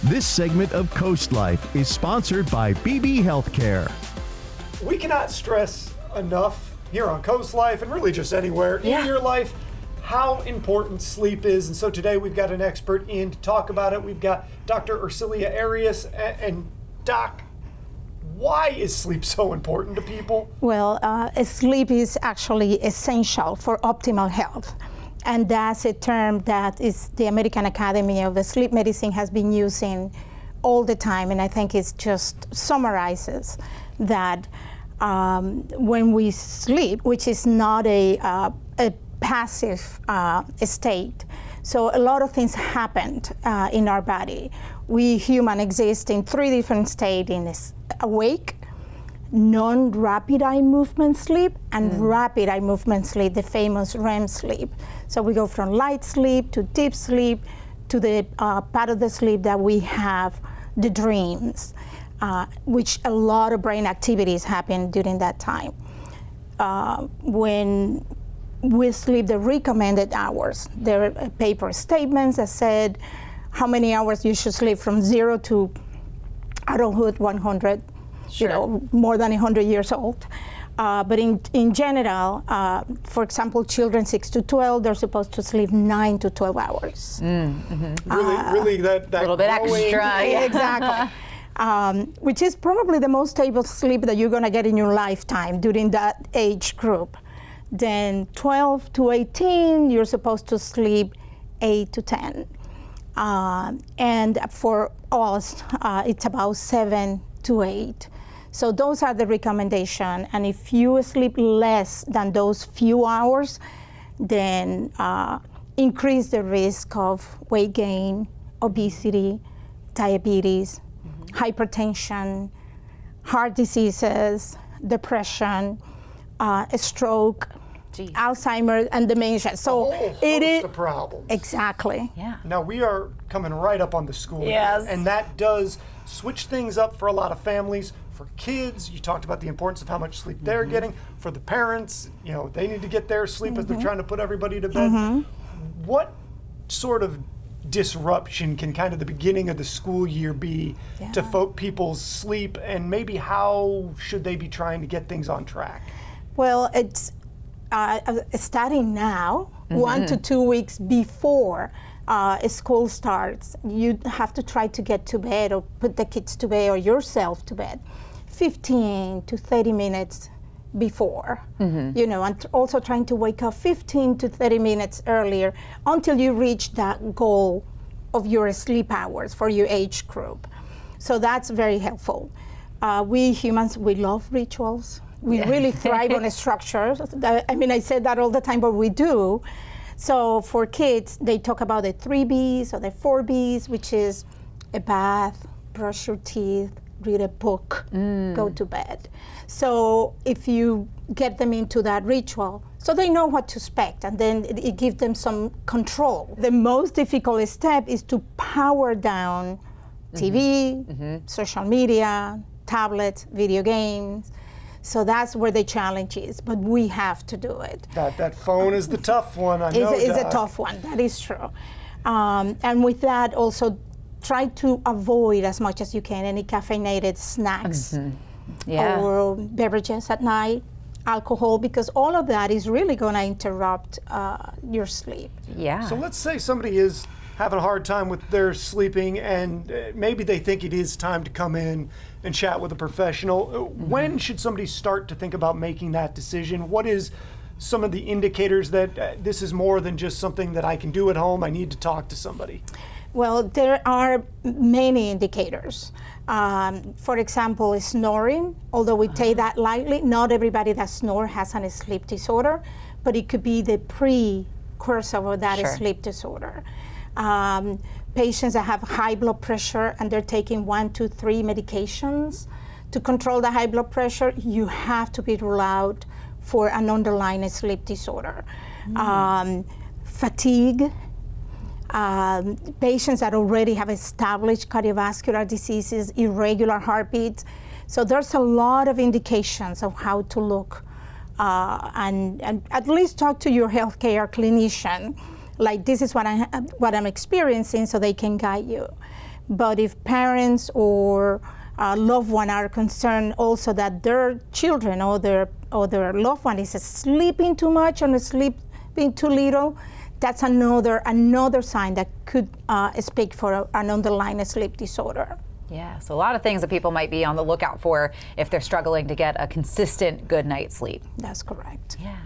This segment of CoastLife is sponsored by BB Healthcare. We cannot stress enough here on CoastLife and really just anywhere in your life how important sleep is. And so today we've got an expert in to talk about it. We've got Dr. Ercilia Arias. And Doc, why is sleep so important to people? Well, sleep is actually essential for optimal health. And that's a term that is the American Academy of Sleep Medicine has been using all the time. And I think it just summarizes that when we sleep, which is not a passive state, so a lot of things happen in our body. We human exist in three different states: in awake, non-rapid eye movement sleep, and rapid eye movement sleep, the famous REM sleep. So we go from light sleep to deep sleep to the part of the sleep that we have the dreams, which a lot of brain activities happen during that time. When we sleep the recommended hours, there are paper statements that said how many hours you should sleep from 0 to adulthood, 100. Sure. More than 100 years old. But in general, for example, children 6 to 12, they're supposed to sleep 9 to 12 hours. Really, that a little bit extra. Yeah. Exactly. Which is probably the most stable sleep that you're going to get in your lifetime during that age group. Then 12 to 18, you're supposed to sleep 8 to 10. And for us, it's about 7 to 8. So those are the recommendations. And if you sleep less than those few hours, then increase the risk of weight gain, obesity, diabetes, hypertension, heart diseases, depression, stroke, Alzheimer's, and dementia. So it is the problem. Exactly. Yeah. Now we are coming right up on the school year, and that does switch things up for a lot of families. For kids, you talked about the importance of how much sleep they're getting. For the parents, they need to get their sleep as they're trying to put everybody to bed. What sort of disruption can kind of the beginning of the school year be to people's sleep, and maybe how should they be trying to get things on track? Well, it's starting now, 1 to 2 weeks before school starts. You have to try to get to bed or put the kids to bed or yourself to bed 15 to 30 minutes before, and also trying to wake up 15 to 30 minutes earlier until you reach that goal of your sleep hours for your age group. So that's very helpful. We humans, we love rituals. We really thrive on a structure. I mean, I say that all the time, but we do. So for kids, they talk about the 3 B's or the 4 B's, which is a bath, brush your teeth, read a book, go to bed. So if you get them into that ritual, so they know what to expect, and then it gives them some control. The most difficult step is to power down TV, social media, tablets, video games. So that's where the challenge is, but we have to do it. That phone is the tough one, I know, It's a tough one, that is true. And with that, also try to avoid as much as you can any caffeinated snacks or beverages at night, alcohol, because all of that is really going to interrupt your sleep. Yeah. So let's say somebody is having a hard time with their sleeping, and maybe they think it is time to come in and chat with a professional. When should somebody start to think about making that decision? What is some of the indicators that this is more than just something that I can do at home, I need to talk to somebody? Well, there are many indicators. For example, snoring, although we take that lightly, not everybody that snores has a sleep disorder, but it could be the precursor of that sleep disorder. Patients that have high blood pressure and they're taking 1, 2, 3 medications to control the high blood pressure, you have to be ruled out for an underlying sleep disorder. Fatigue, patients that already have established cardiovascular diseases, irregular heartbeats. So there's a lot of indications of how to look and at least talk to your healthcare clinician. Like, this is what I'm experiencing, so they can guide you. But if parents or loved one are concerned also that their children or their loved one is sleeping too much or sleeping too little, that's another sign that could speak for an underlying sleep disorder. Yeah, so a lot of things that people might be on the lookout for if they're struggling to get a consistent good night's sleep. That's correct. Yeah.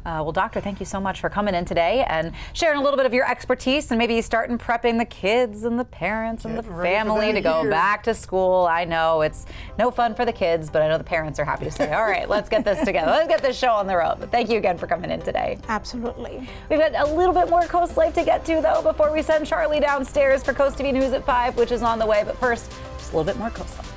Well, doctor, thank you so much for coming in today and sharing a little bit of your expertise and maybe starting prepping the kids and the parents and the family to go back to school. I know it's no fun for the kids, but I know the parents are happy to say, all right, let's get this together. Let's get this show on the road. But thank you again for coming in today. Absolutely. We've got a little bit more Coast Life to get to, though, before we send Charlie downstairs for Coast TV News at 5, which is on the way. But first, just a little bit more Coast Life.